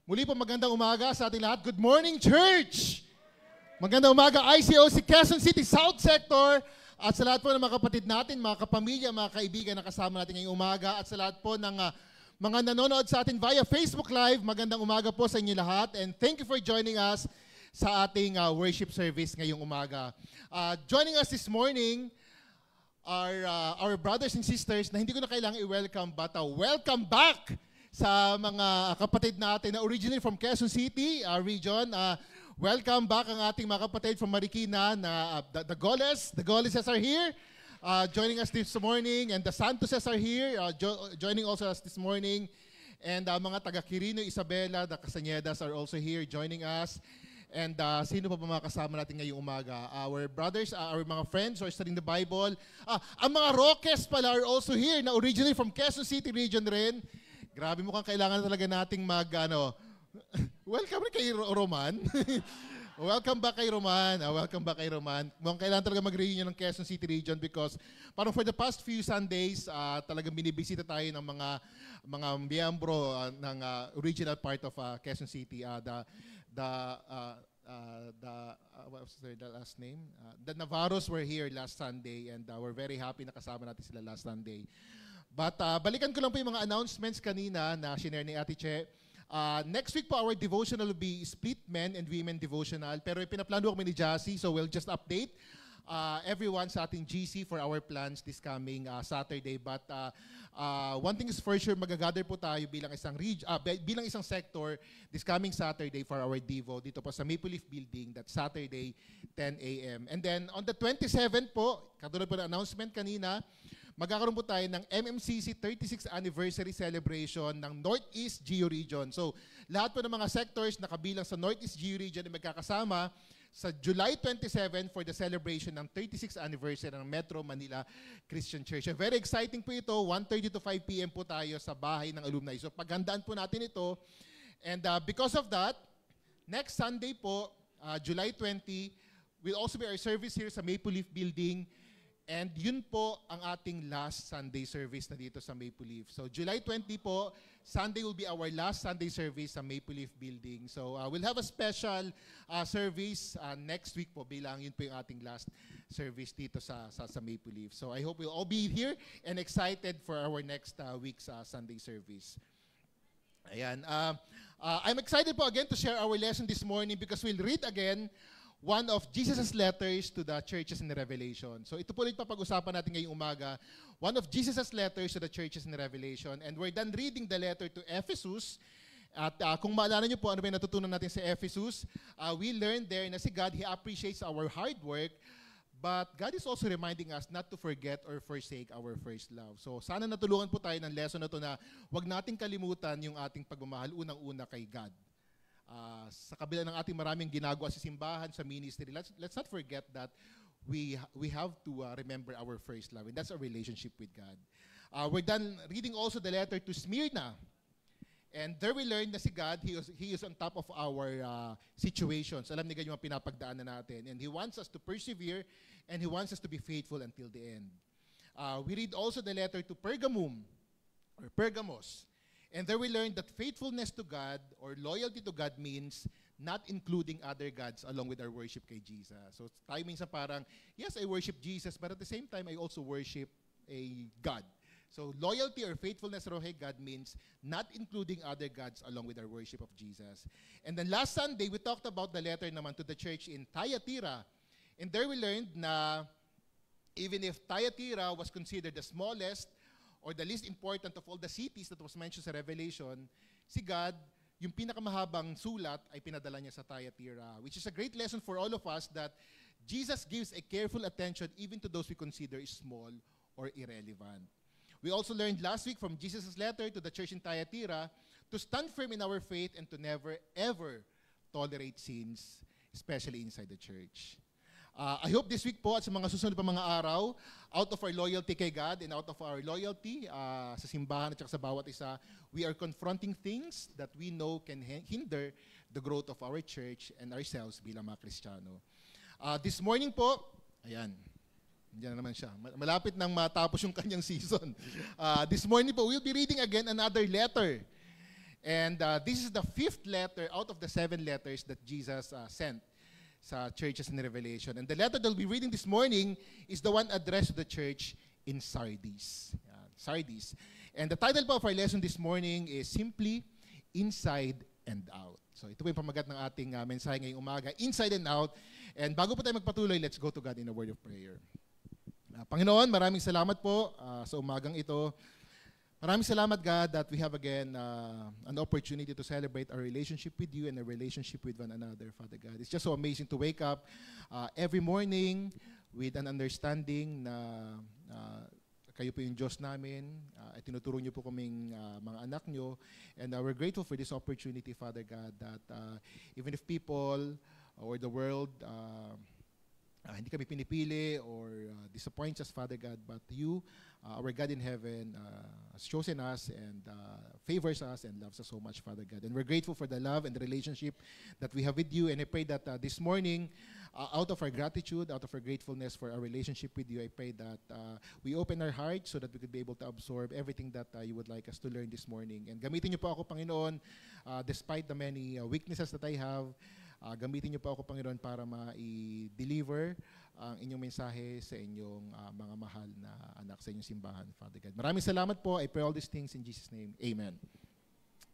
Muli po magandang umaga sa ating lahat. Good morning, church! Magandang umaga, ICOC Quezon City South Sector. At sa lahat po ng mga kapatid natin, mga kapamilya, mga kaibigan na kasama natin ngayong umaga. At sa lahat po ng mga nanonood sa atin via Facebook Live, magandang umaga po sa inyo lahat. And thank you for joining us sa ating worship service ngayong umaga. Joining us this morning are our brothers and sisters na hindi ko na kailangang i-welcome, but welcome back sa mga kapatid natin na originally from Quezon City region. Welcome back ang ating mga kapatid from Marikina na the Goles. The Goleses are here joining us this morning, and the Santoses are here joining also us this morning. And mga taga Quirino, Isabela, the Casañedas are also here joining us. And sino pa ba mga kasama natin ngayong umaga? Our brothers, our mga friends who are studying the Bible. Ang mga Roques pala are also here na originally from Quezon City region rin. Grabe, mukhang kailangan talaga nating welcome rin kay Roman. Welcome back kay Roman. Welcome back kay Roman. Mukhang kailangan talaga mag-reunion ng Quezon City region because parang for the past few Sundays, talagang binibisita tayo ng mga miyembro ng original part of Quezon City. What was the last name? The Navarros were here last Sunday, and we're very happy na kasama natin sila last Sunday. But balikan ko lang po yung mga announcements kanina na shinare ni Ate Che. Next week po, our devotional will be split men and women devotional. Pero pinaplano kami ni Jassy, so we'll just update everyone sa ating GC for our plans this coming Saturday. But one thing is for sure, magagather po tayo bilang isang sector this coming Saturday for our Devo dito po sa Maple Leaf Building, that Saturday, 10 a.m. And then on the 27th po, katulad po ng announcement kanina, magkakaroon po tayo ng MMCC 36th Anniversary Celebration ng Northeast Geo Region. So, lahat po ng mga sectors na kabilang sa Northeast Geo Region ay magkakasama sa July 27 for the celebration ng 36th Anniversary ng Metro Manila Christian Church. Very exciting po ito. 1:30 to 5 p.m. po tayo sa bahay ng alumni. So, paghandaan po natin ito. And because of that, next Sunday po, July 20, will also be our service here sa Maple Leaf Building. And yun po ang ating last Sunday service na dito sa Maple Leaf. So July 20 po, Sunday will be our last Sunday service sa Maple Leaf Building. So we'll have a special service next week po bilang yun po yung ating last service dito sa Maple Leaf. So I hope we'll all be here and excited for our next week's Sunday service. Ayan. I'm excited po again to share our lesson this morning because we'll read again one of Jesus' letters to the churches in the Revelation. So ito po ulit papag-usapan natin ngayong umaga. One of Jesus' letters to the churches in the Revelation. And we're done reading the letter to Ephesus. At kung maalala niyo po ano ba yung natutunan natin sa Ephesus, we learned there na si God, He appreciates our hard work, but God is also reminding us not to forget or forsake our first love. So sana natulungan po tayo ng lesson na to na huwag nating kalimutan yung ating pagmamahal unang-una kay God. Sa kabila ng ating maraming ginagawa sa simbahan, sa ministry, let's not forget that we have to remember our first love, and that's our relationship with God. We're done reading also the letter to Smyrna, and there we learned na si God, He is on top of our situations. Alam niya yung mga pinapagdaanan natin, and He wants us to persevere, and He wants us to be faithful until the end. We read also the letter to Pergamum, or Pergamos. And there we learned that faithfulness to God or loyalty to God means not including other gods along with our worship kay Jesus. So tayo minsan parang, yes, I worship Jesus, but at the same time, I also worship a God. So loyalty or faithfulness to God means not including other gods along with our worship of Jesus. And then last Sunday, we talked about the letter naman to the church in Thyatira. And there we learned na even if Thyatira was considered the smallest or the least important of all the cities that was mentioned sa Revelation, si God, yung pinakamahabang sulat ay pinadala niya sa Thyatira, which is a great lesson for all of us that Jesus gives a careful attention even to those we consider small or irrelevant. We also learned last week from Jesus' letter to the church in Thyatira to stand firm in our faith and to never, ever tolerate sins, especially inside the church. I hope this week po at sa mga susunod pa mga araw, out of our loyalty kay God and out of our loyalty sa simbahan at sa bawat isa, we are confronting things that we know can hinder the growth of our church and ourselves bilang mga Kristiyano. This morning po, ayan, diyan naman siya. Malapit nang matapos yung kanyang season. This morning po, we'll be reading again another letter. And this is the 5th letter out of the 7 letters that Jesus sent sa churches in Revelation. And the letter that we'll be reading this morning is the one addressed to the church in Sardis. Sardis. And the title po of our lesson this morning is simply Inside and Out. So ito po yung pamagat ng ating mensahe ngayong umaga, Inside and Out. And bago po tayo magpatuloy, let's go to God in a word of prayer. Panginoon, maraming salamat po sa umagang ito. Maraming salamat, God, that we have again an opportunity to celebrate our relationship with you and a relationship with one another, Father God. It's just so amazing to wake up every morning with an understanding na kayo po yung Diyos namin, at tinuturo niyo po kaming mga anak niyo, and we're grateful for this opportunity, Father God, that even if people or the world hindi kami pinipili or disappoints us, Father God, but you, our God in heaven, has chosen us and favors us and loves us so much, Father God. And we're grateful for the love and the relationship that we have with you. And I pray that this morning, out of our gratitude, out of our gratefulness for our relationship with you, I pray that we open our hearts so that we could be able to absorb everything that you would like us to learn this morning. And gamitin niyo po ako, Panginoon, despite the many weaknesses that I have. Gamitin niyo po ako, Panginoon, para ma-deliver ang inyong mensahe sa inyong mga mahal na anak sa inyong simbahan, Father God. Maraming salamat po. I pray all these things in Jesus' name. Amen.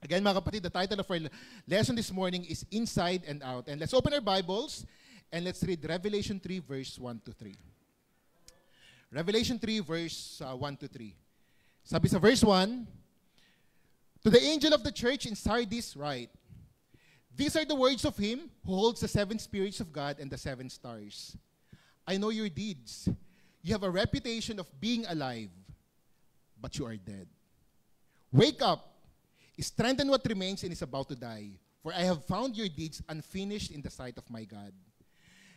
Again, mga kapatid, the title of our lesson this morning is Inside and Out. And let's open our Bibles and let's read Revelation 3, verse 1 to 3. Revelation 3, verse 1 to 3. Sabi sa verse 1, "To the angel of the church in Sardis write, these are the words of him who holds the 7 spirits of God and the 7 stars. I know your deeds. You have a reputation of being alive, but you are dead. Wake up, strengthen what remains and is about to die, for I have found your deeds unfinished in the sight of my God.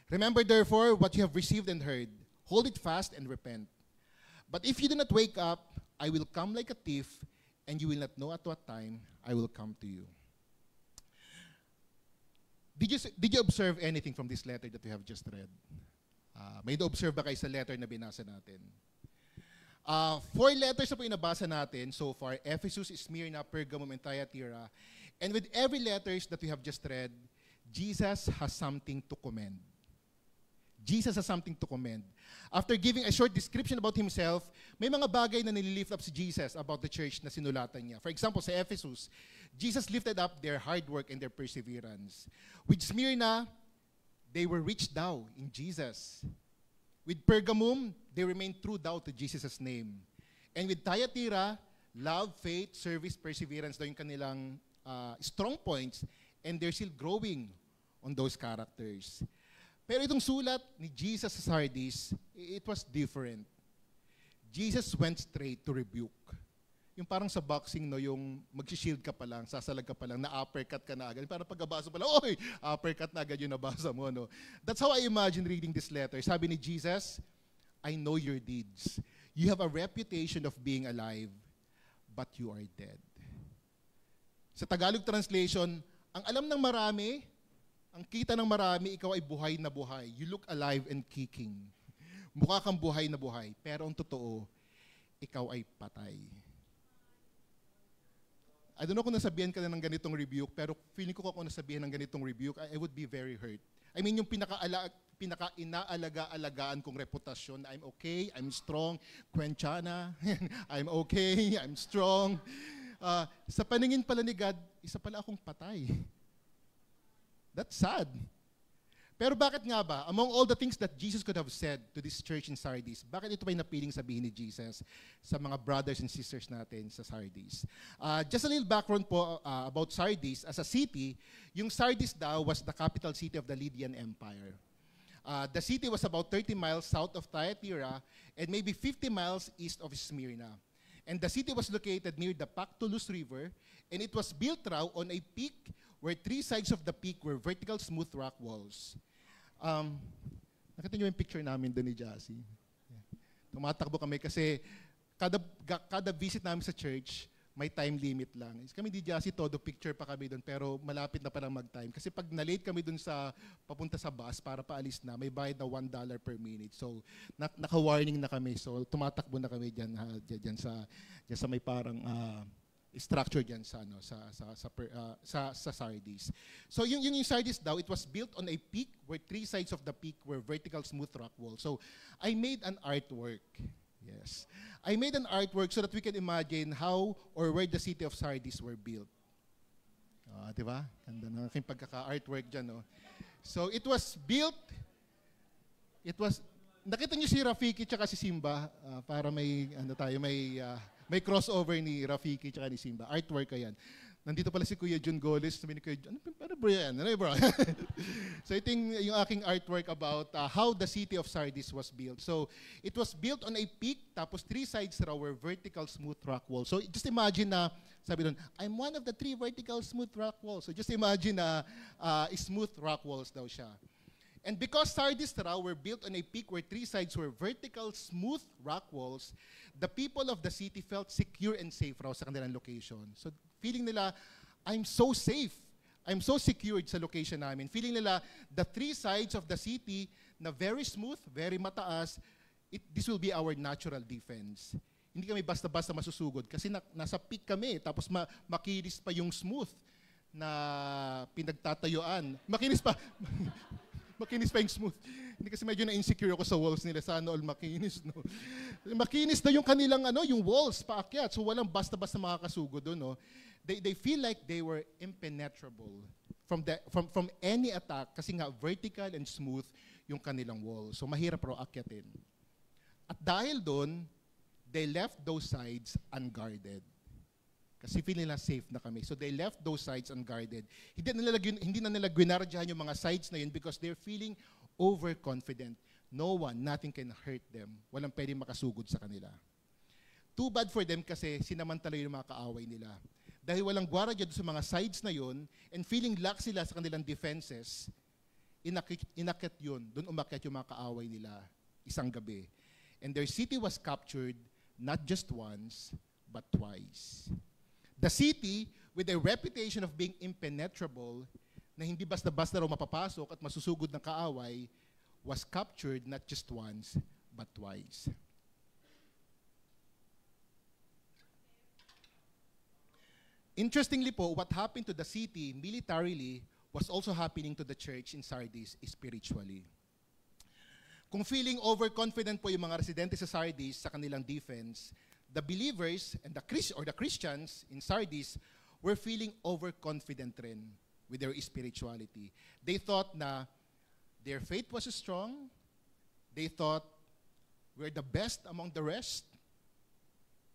Remember therefore what you have received and heard. Hold it fast and repent. But if you do not wake up, I will come like a thief, and you will not know at what time I will come to you." Did you observe anything from this letter that we have just read? May na-observe ba kayo sa letter na binasa natin? 4 letters na po yung nabasa natin so far: Ephesus, Smyrna, Pergamum, and Thyatira. And with every letters that we have just read, Jesus has something to commend. Jesus has something to commend. After giving a short description about himself, may mga bagay na nililift up si Jesus about the church na sinulatan niya. For example, sa Ephesus, Jesus lifted up their hard work and their perseverance. With Smyrna, they were rich daw in Jesus. With Pergamum, they remained true daw to Jesus' name. And with Thyatira, love, faith, service, perseverance daw yung kanilang strong points, and they're still growing on those characters. Pero itong sulat ni Jesus sa Sardis, it was different. Jesus went straight to rebuke. Yung parang sa boxing, no, yung mag-shield ka pa lang, sasalag ka pa lang, na-uppercut ka na agad. Parang pagkabasa pa lang, oy, uppercut na agad yung nabasa mo. No? That's how I imagine reading this letter. Sabi ni Jesus, I know your deeds. You have a reputation of being alive, but you are dead. Sa Tagalog translation, ang alam ng marami, ang kita ng marami, ikaw ay buhay na buhay. You look alive and kicking. Mukha kang buhay na buhay. Pero ang totoo, ikaw ay patay. I don't know kung nasabihan ka na ng ganitong rebuke, pero feeling ko kung nasabihan ng ganitong rebuke, I would be very hurt. I mean, yung pinaka-inaalaga-alagaan kong reputasyon, I'm okay, I'm strong, kwenchana, I'm okay, I'm strong. Sa paningin pala ni God, isa pala akong patay. That's sad. Pero bakit nga ba, among all the things that Jesus could have said to this church in Sardis, bakit ito may napiling sabihin ni Jesus sa mga brothers and sisters natin sa Sardis? Just a little background po about Sardis. As a city, yung Sardis daw was the capital city of the Lydian Empire. The city was about 30 miles south of Thyatira and maybe 50 miles east of Smyrna. And the city was located near the Pactolus River, and it was built raw on a peak where 3 sides of the peak were vertical smooth rock walls. Nakita niyo yung picture namin doon ni Jassy. Tumatakbo kami kasi kada visit namin sa church, may time limit lang. Kami di Jassy, todo picture pa kami doon, pero malapit na palang mag-time. Kasi pag na-late kami doon sa papunta sa bus para paalis na, may bayad na $1 per minute. So, naka-warning na kami. So, tumatakbo na kami dyan sa may parang structure diyan sa ano sa Sardis. So yung Sardis daw, it was built on a peak where three sides of the peak were vertical smooth rock walls. So I made an artwork. Yes. I made an artwork so that we can imagine how or where the city of Sardis were built. Di ba? Ganda ng aking pagkaka-artwork diyan, no. So it was built. Nakita niyo si Rafiki tsaka si Simba para may may crossover ni Rafiki tsaka ni Simba. Artwork yan. Nandito pala si Kuya Jun Goles. Sabi ni Kuya Jun, ano bro yan? Ano bro? So ito yung aking artwork about how the city of Sardis was built. So it was built on a peak, tapos three sides raw were vertical smooth rock walls. So just imagine na, sabi doon, I'm one of the three vertical smooth rock walls. So just imagine na smooth rock walls daw siya. And because Sardis raw were built on a peak where three sides were vertical, smooth rock walls, the people of the city felt secure and safe raw sa kanilang location. So feeling nila, I'm so safe. I'm so secured sa location namin. Feeling nila, the three sides of the city na very smooth, very mataas, this will be our natural defense. Hindi kami basta-basta masusugod kasi nasa peak kami, tapos makinis pa yung smooth na pinagtatayuan. Makinis pa. Makinis pa yung smooth. Hindi kasi medyo na-insecure ako sa walls nila. Sana all makinis, no? Makinis na yung kanilang, yung walls, paakyat. So walang basta-basta makakasugod doon, no? They feel like they were impenetrable from any attack kasi nga vertical and smooth yung kanilang wall. So mahirap raw akyatin. At dahil doon, they left those sides unguarded. Kasi feeling nila safe na kami. So they left those sides unguarded. Hindi na nila gwinardyahan yung mga sides na yun because they're feeling overconfident. No one, nothing can hurt them. Walang pwedeng makasugod sa kanila. Too bad for them kasi sinamantala yung mga kaaway nila. Dahil walang gwardiya sa mga sides na yun and feeling lack sila sa kanilang defenses, inakit yun. Doon umakyat yung mga kaaway nila isang gabi. And their city was captured not just once, but twice. The city, with a reputation of being impenetrable, na hindi basta-basta raw mapapasok at masusugod ng kaaway, was captured not just once, but twice. Interestingly po, what happened to the city militarily was also happening to the church in Sardis spiritually. Kung feeling overconfident po yung mga residente sa Sardis sa kanilang defense, the believers and the Christians in Sardis were feeling overconfident rin with their spirituality. They thought na their faith was strong. They thought we're the best among the rest.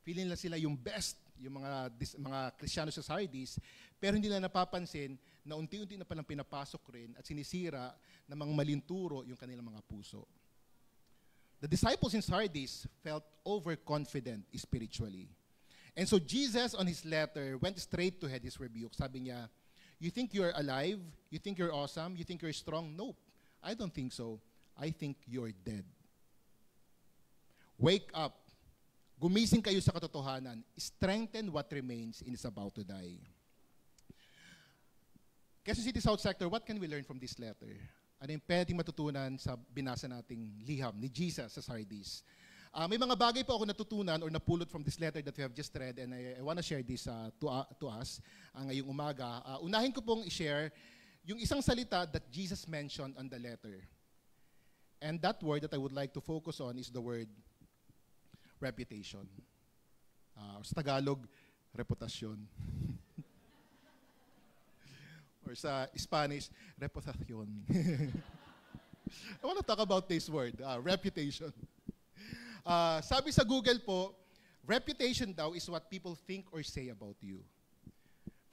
Feeling na sila yung best, yung mga Kristiyano sa Sardis, pero hindi nila napapansin na unti-unti na palang pinapasok rin at sinisira ng mga malinturo yung kanilang mga puso. The disciples in Sardis felt overconfident spiritually. And so Jesus, on his letter, went straight to his rebuke. Sabi niya, you think you're alive? You think you're awesome? You think you're strong? Nope, I don't think so. I think you're dead. Wake up. Gumising kayo sa katotohanan. Strengthen what remains and is about to die. Quezon City South Sector, what can we learn from this letter? Ano yung pwedeng matutunan sa binasa nating liham ni Jesus sa Sardis? May mga bagay po ako natutunan or napulot from this letter that we have just read, and I want to share this to us ngayong umaga. Unahin ko pong i-share yung isang salita that Jesus mentioned on the letter. And that word that I would like to focus on is the word reputation. Sa Tagalog, reputasyon. Or sa Spanish, reputación. I want to talk about this word, reputation. Sabi sa Google po, reputation daw is what people think or say about you.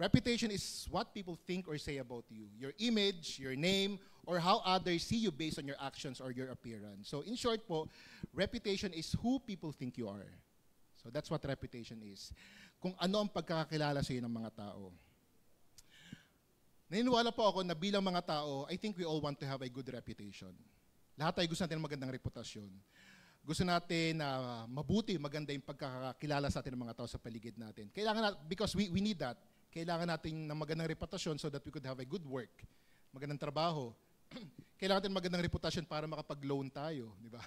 Reputation is what people think or say about you. Your image, your name, or how others see you based on your actions or your appearance. So in short po, reputation is who people think you are. So that's what reputation is. Kung ano ang pagkakakilala sa iyo ng mga tao. Naniniwala po ako na bilang mga tao, I think we all want to have a good reputation. Lahat tayo gusto natin ng magandang reputasyon. Gusto natin na mabuti, maganda yung pagkakakilala sa atin ng mga tao sa paligid natin. Because we need that. Kailangan natin ng magandang reputasyon so that we could have a good work. Magandang trabaho. Kailangan natin magandang reputasyon para makapag-loan tayo, di ba?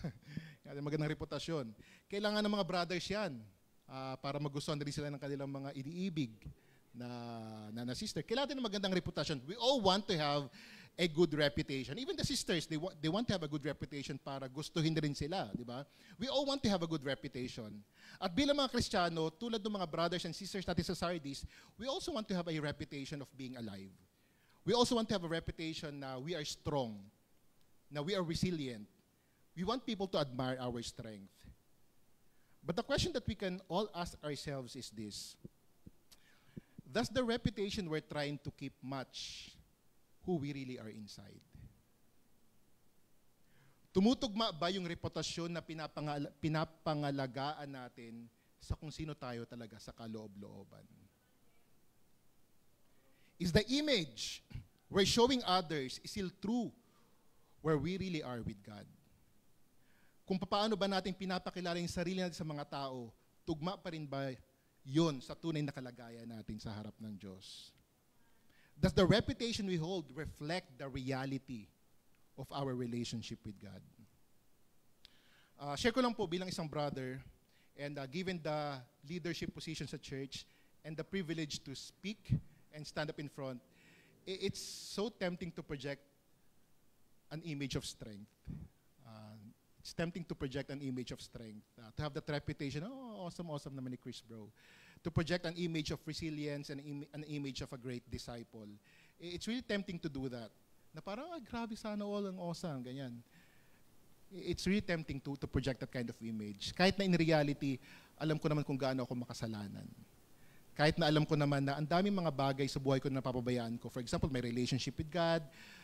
Kailangan magandang reputasyon. Kailangan ng mga brothers yan. para magustuhan rin sila ng kanilang mga iniibig na sister. Kailangan ng magandang reputasyon. We all want to have a good reputation. Even the sisters, they want to have a good reputation para gustuhin rin sila, di ba? We all want to have a good reputation. At bilang mga Kristiyano, tulad ng mga brothers and sisters natin sa Sardis, we also want to have a reputation of being alive. We also want to have a reputation na we are strong, na we are resilient. We want people to admire our strength. But the question that we can all ask ourselves is this: does the reputation we're trying to keep match who we really are inside? Tumutugma ba yung reputasyon na pinapangalagaan natin sa kung sino tayo talaga sa kaloob-looban? Is the image we're showing others still true where we really are with God? Kung paano ba natin pinapakilala yung sarili natin sa mga tao, tugma pa rin ba yun sa tunay na kalagayan natin sa harap ng Diyos? Does the reputation we hold reflect the reality of our relationship with God? Share ko lang po bilang isang brother, and given the leadership position sa church and the privilege to speak and stand up in front, it's so tempting to project an image of strength. It's tempting to project an image of strength, to have that reputation, awesome naman ni Chris bro. To project an image of resilience and an image of a great disciple. It's really tempting to do that. Na parang, grabe sana all ang awesome, ganyan. It's really tempting to project that kind of image. Kahit na in reality, alam ko naman kung gaano ako makasalanan. Kahit na alam ko naman na ang daming mga bagay sa buhay ko na napapabayaan ko. For example, my relationship with God,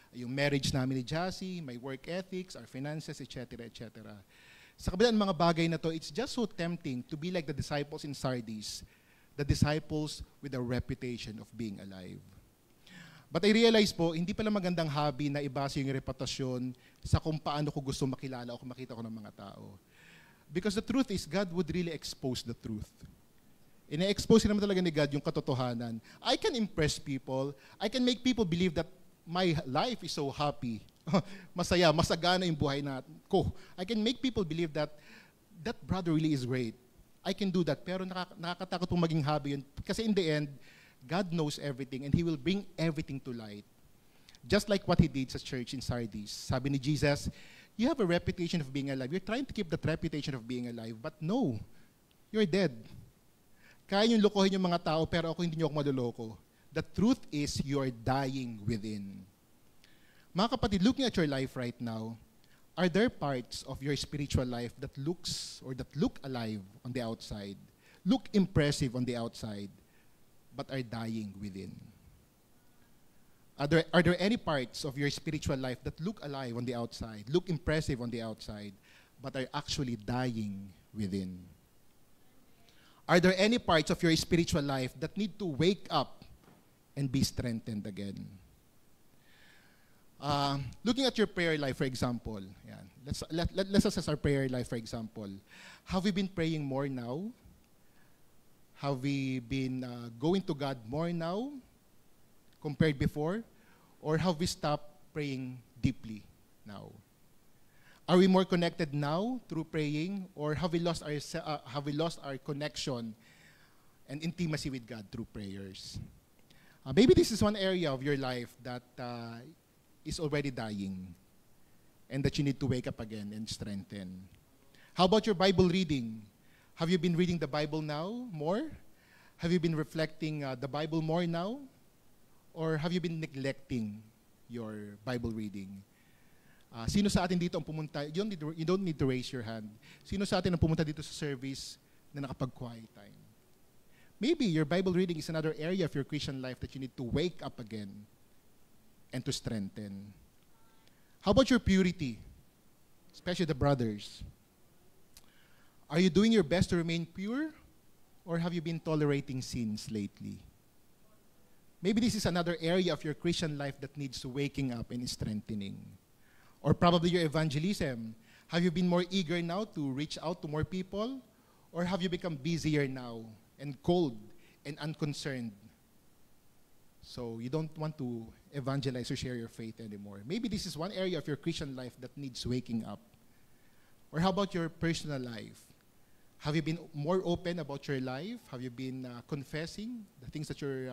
yung marriage namin ni Jassy, my work ethics, our finances, etc., etc. Sa kabila ng mga bagay na to, it's just so tempting to be like the disciples in Sardis, the disciples with a reputation of being alive. But I realize po, hindi pala magandang hobby na ibase yung reputasyon sa kung paano ko gusto makilala o kung makita ko ng mga tao. Because the truth is, God would really expose the truth. Ina-expose naman talaga ni God yung katotohanan. I can impress people. I can make people believe that my life is so happy. Masaya, masagana yung buhay ko. I can make people believe that that brother really is great. I can do that. Pero nakakatakot pong maging hobby yun. Kasi in the end, God knows everything and He will bring everything to light. Just like what He did sa church in Sardis. Sabi ni Jesus, you have a reputation of being alive. You're trying to keep that reputation of being alive. But no, you're dead. Kaya niyong lokohin yung mga tao, pero ako hindi niyo ako maloloko. The truth is, you're dying within. Mga kapatid, looking at your life right now, are there parts of your spiritual life that look alive on the outside, look impressive on the outside, but are dying within? Are there any parts of your spiritual life that look alive on the outside, look impressive on the outside, but are actually dying within? Are there any parts of your spiritual life that need to wake up and be strengthened again? Looking at your prayer life, for example, yan. Let's assess our prayer life, for example. Have we been praying more now? Have we been going to God more now compared before? Or have we stopped praying deeply now? Are we more connected now through praying, or have we lost our connection and intimacy with God through prayers? Maybe this is one area of your life that is already dying and that you need to wake up again and strengthen. How about your Bible reading? Have you been reading the Bible now more? Have you been reflecting the Bible more now? Or have you been neglecting your Bible reading? Sino sa atin dito ang pumunta? You don't need to raise your hand. Sino sa atin ang pumunta dito sa service na nakapag-quiet time? Maybe your Bible reading is another area of your Christian life that you need to wake up again and to strengthen. How about your purity? Especially the brothers. Are you doing your best to remain pure? Or have you been tolerating sins lately? Maybe this is another area of your Christian life that needs waking up and strengthening. Or probably your evangelism. Have you been more eager now to reach out to more people? Or have you become busier now and cold and unconcerned? So you don't want to evangelize or share your faith anymore. Maybe this is one area of your Christian life that needs waking up. Or how about your personal life? Have you been more open about your life? Have you been confessing the things that you're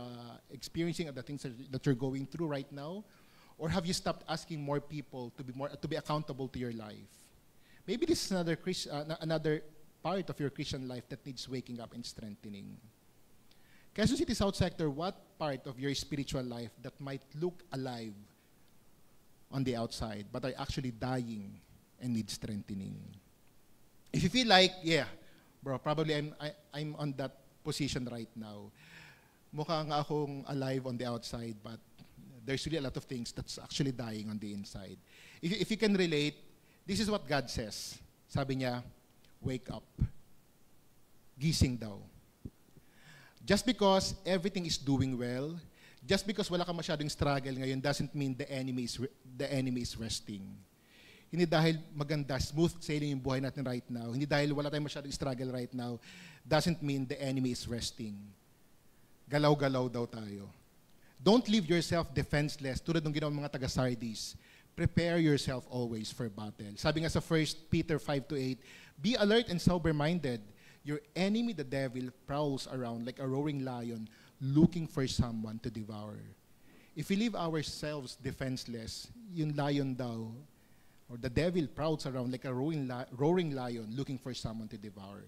experiencing and the things that you're going through right now? Or have you stopped asking more people to be accountable to your life? Maybe this is another part of your Christian life that needs waking up and strengthening. Quezon City South Sector, what part of your spiritual life that might look alive on the outside but are actually dying and need strengthening? If you feel like, yeah, bro, probably I'm on that position right now. Mukhang akong alive on the outside, but there's really a lot of things that's actually dying on the inside. If you can relate, this is what God says. Sabi niya, wake up. Gising daw. Just because everything is doing well, just because wala ka masyadong struggle ngayon doesn't mean the enemy is resting. Hindi dahil maganda, smooth sailing yung buhay natin right now. Hindi dahil wala tayong masyadong struggle right now, doesn't mean the enemy is resting. Galaw-galaw daw tayo. Don't leave yourself defenseless tulad ng ginawa ng mga taga-Sardis. Prepare yourself always for battle. Sabi nga sa 1 Peter 5-8, be alert and sober-minded. Your enemy, the devil, prowls around like a roaring lion looking for someone to devour. If we leave ourselves defenseless, yung lion daw, or the devil prowls around like a roaring lion looking for someone to devour.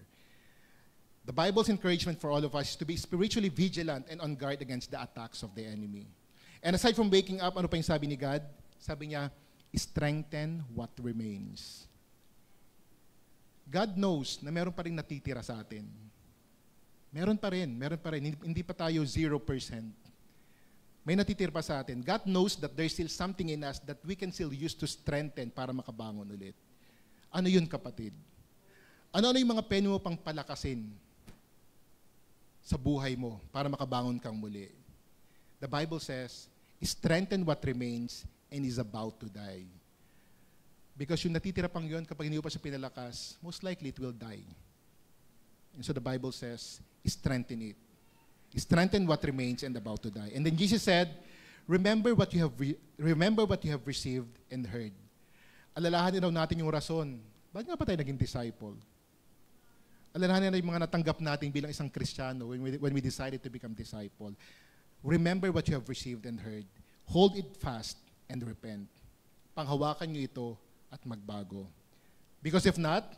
The Bible's encouragement for all of us is to be spiritually vigilant and on guard against the attacks of the enemy. And aside from waking up, ano pa yung sabi ni God? Sabi niya, strengthen what remains. God knows na meron pa rin natitira sa atin. Meron pa rin. Hindi pa tayo 0%. May natitira pa sa atin. God knows that there's still something in us that we can still use to strengthen para makabangon ulit. Ano yun, kapatid? Ano yung mga pwede mo pang palakasin sa buhay mo para makabangon kang muli? The Bible says, strengthen what remains and is about to die. Because yung natitira pang yun, kapag hindi mo pa siya pinalakas, most likely it will die. And so the Bible says, strengthen it. Strengthen what remains and about to die. And then Jesus said, remember what you have received and heard. Alalahanin raw natin yung rason. Bakit nga pa tayo naging disciple? Alalahanin na yung mga natanggap natin bilang isang Kristiyano when we decided to become disciple. Remember what you have received and heard. Hold it fast and repent. Panghawakan nyo ito at magbago. Because if not,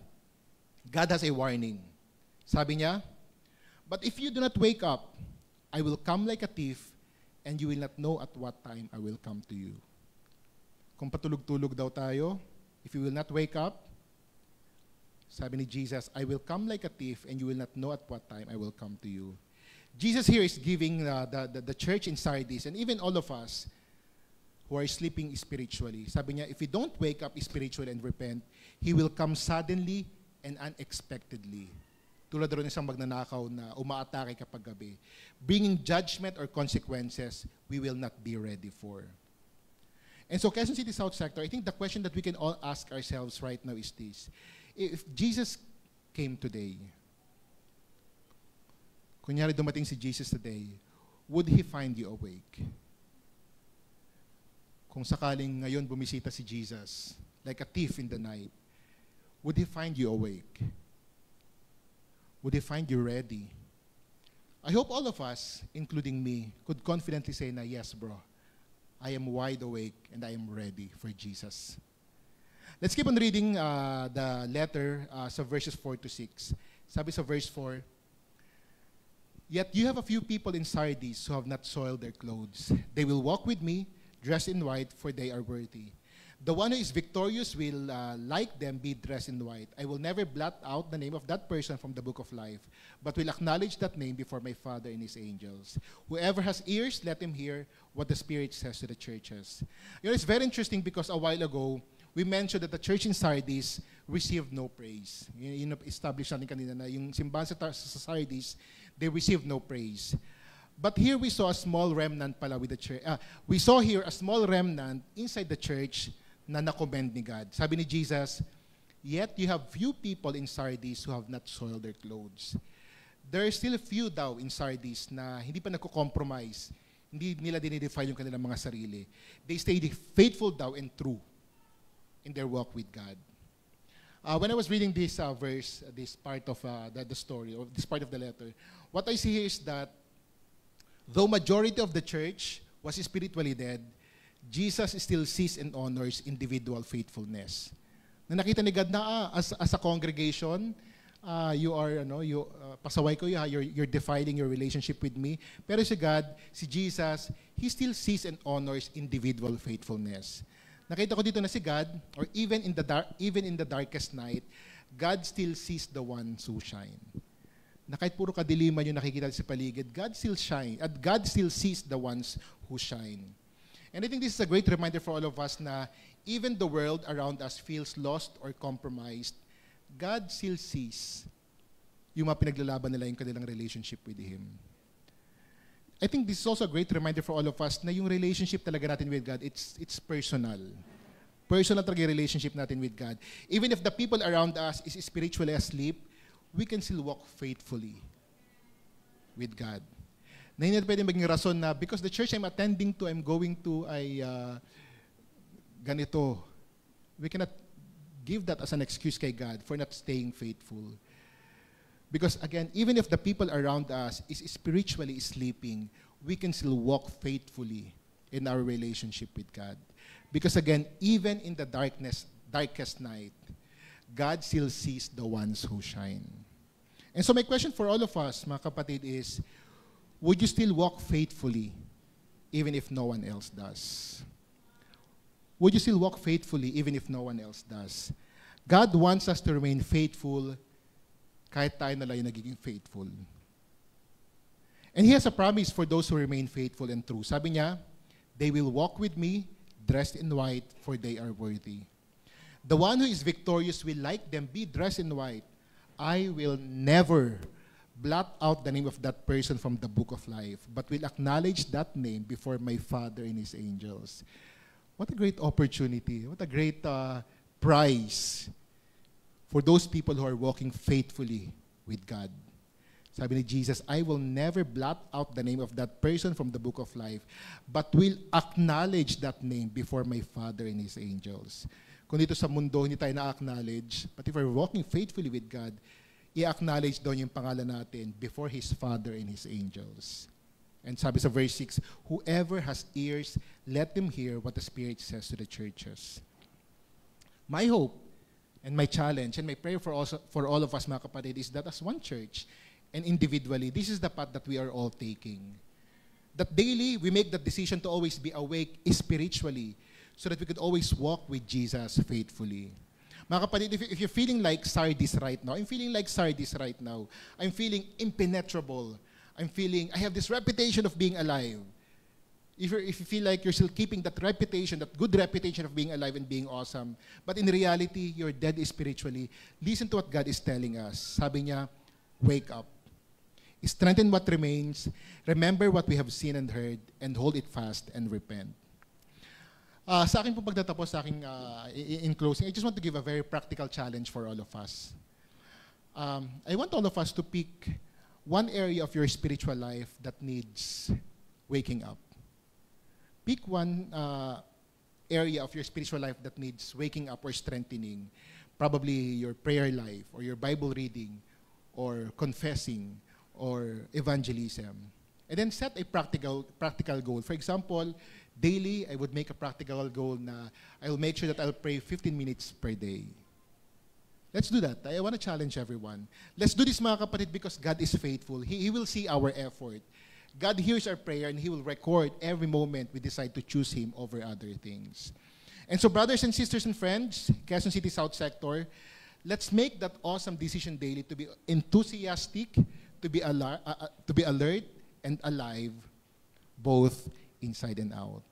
God has a warning. Sabi niya, but if you do not wake up, I will come like a thief, and you will not know at what time I will come to you. Kung patulog-tulog daw tayo, if you will not wake up, sabi ni Jesus, I will come like a thief, and you will not know at what time I will come to you. Jesus here is giving the church in Sardis, and even all of us who are sleeping spiritually. Sabi niya, if we don't wake up spiritually and repent, He will come suddenly and unexpectedly. Tulad rin isang magnanakaw na umaatake kapag gabi. Bringing judgment or consequences we will not be ready for. And so, Quezon City South Sector, I think the question that we can all ask ourselves right now is this. If Jesus came today, kunyari dumating si Jesus today, would He find you awake? Kung sakaling ngayon bumisita si Jesus, like a thief in the night, would He find you awake? Would He find you ready? I hope all of us, including me, could confidently say na, yes, bro, I am wide awake and I am ready for Jesus. Let's keep on reading the letter sa verses 4-6. Sabi sa verse 4, yet you have a few people in Sardis who have not soiled their clothes. They will walk with me, dressed in white, for they are worthy. The one who is victorious will, like them, be dressed in white. I will never blot out the name of that person from the book of life, but will acknowledge that name before my Father and His angels. Whoever has ears, let him hear what the Spirit says to the churches. You know, it's very interesting because a while ago, we mentioned that the church in Sardis received no praise. Yun established natin kanina na yung simbahan sa Sardis, they received no praise. But here we saw a small remnant pala with the church. We saw here a small remnant inside the church na na-commend ni God. Sabi ni Jesus, yet you have few people in Sardis who have not soiled their clothes. There are still few daw in Sardis na hindi pa nagko-compromise. Hindi nila dinidefile yung kanilang mga sarili. They stayed faithful daw and true in their walk with God. When I was reading this verse, this part of the story, or this part of the letter, what I see here is that though majority of the church was spiritually dead, Jesus still sees and honors individual faithfulness. Na nakita ni God na as a congregation, you are pasaway ko you're defiling your relationship with me. Pero si God, si Jesus, He still sees and honors individual faithfulness. Nakita ko dito na si God, or even in the darkest night, God still sees the ones who shine. Na kahit puro kadiliman yung nakikita sa paligid, God still shine, at God still sees the ones who shine. And I think this is a great reminder for all of us na even the world around us feels lost or compromised, God still sees yung mga pinaglalaban nila yung kanilang relationship with Him. I think this is also a great reminder for all of us na yung relationship talaga natin with God, it's personal. Personal talaga yung relationship natin with God. Even if the people around us is spiritually asleep, we can still walk faithfully with God. Na hindi pwede maging rason na because the church I'm attending to, I'm going to, ay ganito. We cannot give that as an excuse kay God for not staying faithful. Because again, even if the people around us is spiritually sleeping, we can still walk faithfully in our relationship with God. Because again, even in the darkest night, God still sees the ones who shine. And so my question for all of us, mga kapatid, is, would you still walk faithfully even if no one else does? Would you still walk faithfully even if no one else does? God wants us to remain faithful kahit tayo na lang yung nagiging faithful. And He has a promise for those who remain faithful and true. Sabi niya, they will walk with me, dressed in white, for they are worthy. The one who is victorious will like them be dressed in white. I will never blot out the name of that person from the book of life, but will acknowledge that name before my Father and His angels. What a great opportunity. What a great prize for those people who are walking faithfully with God. Sabi ni Jesus, I will never blot out the name of that person from the book of life, but will acknowledge that name before my Father and His angels. Kung dito sa mundo, hindi tayo na-acknowledge, but if we're walking faithfully with God, i-acknowledge doon yung pangalan natin before His Father and His angels. And sabi sa verse 6, whoever has ears, let them hear what the Spirit says to the churches. My hope and my challenge and my prayer for all of us, mga kapatid, is that as one church and individually, this is the path that we are all taking. That daily, we make that decision to always be awake spiritually so that we could always walk with Jesus faithfully. Mga kapatid, if you're feeling like Sardis right now, I'm feeling like Sardis right now. I'm feeling impenetrable. I have this reputation of being alive. If you feel like you're still keeping that reputation, that good reputation of being alive and being awesome, but in reality, you're dead spiritually, listen to what God is telling us. Sabi niya, wake up. Strengthen what remains, remember what we have seen and heard, and hold it fast and repent. Sa akin po pagtatapos, in closing, I just want to give a very practical challenge for all of us. I want all of us to pick one area of your spiritual life that needs waking up. Pick one area of your spiritual life that needs waking up or strengthening. Probably your prayer life, or your Bible reading, or confessing, or evangelism. And then set a practical goal. For example, daily, I would make a practical goal na I will make sure that I'll pray 15 minutes per day. Let's do that. I want to challenge everyone. Let's do this, mga kapatid, because God is faithful. He will see our effort. God hears our prayer, and He will record every moment we decide to choose Him over other things. And so, brothers and sisters and friends, Quezon City South Sector, let's make that awesome decision daily to be enthusiastic, to be alert, and alive, both inside and out.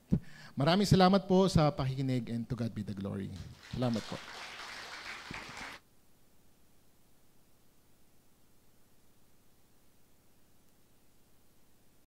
Maraming salamat po sa pakikinig, and to God be the glory. Salamat po.